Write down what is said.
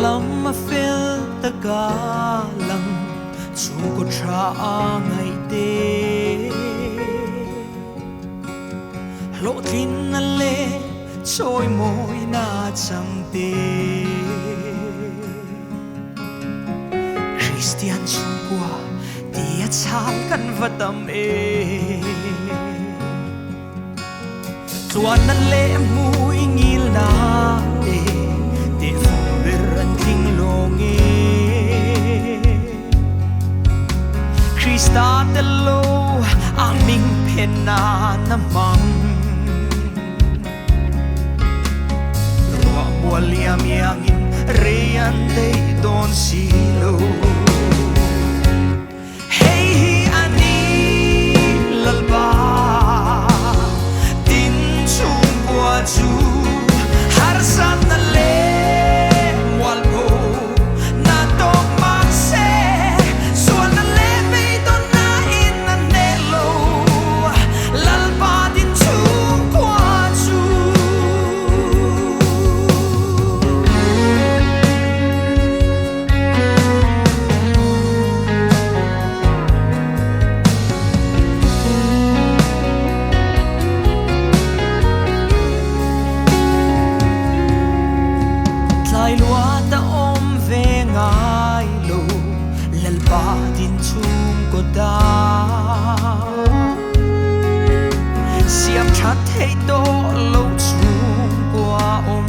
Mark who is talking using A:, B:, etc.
A: lắm mà phil ta cả lắm chung có tra ngày đêm lộ tin na lê trôi môi na chẳng tê Christian chung qua tia chán căn vật tâm ê tuan na lê mùi ngil na ê te fueran ting longe Krista te lo ang ming pena namang Waliam yangin reyan day don silo Hey ani lalba tin chung qua chu har san na le walpo na to makse suan na le be don na in na nelo lalba tin chung qua chu Lai lua ta om ve ngai lo lalpa din chung ko da siam chat thei to lo chung qua om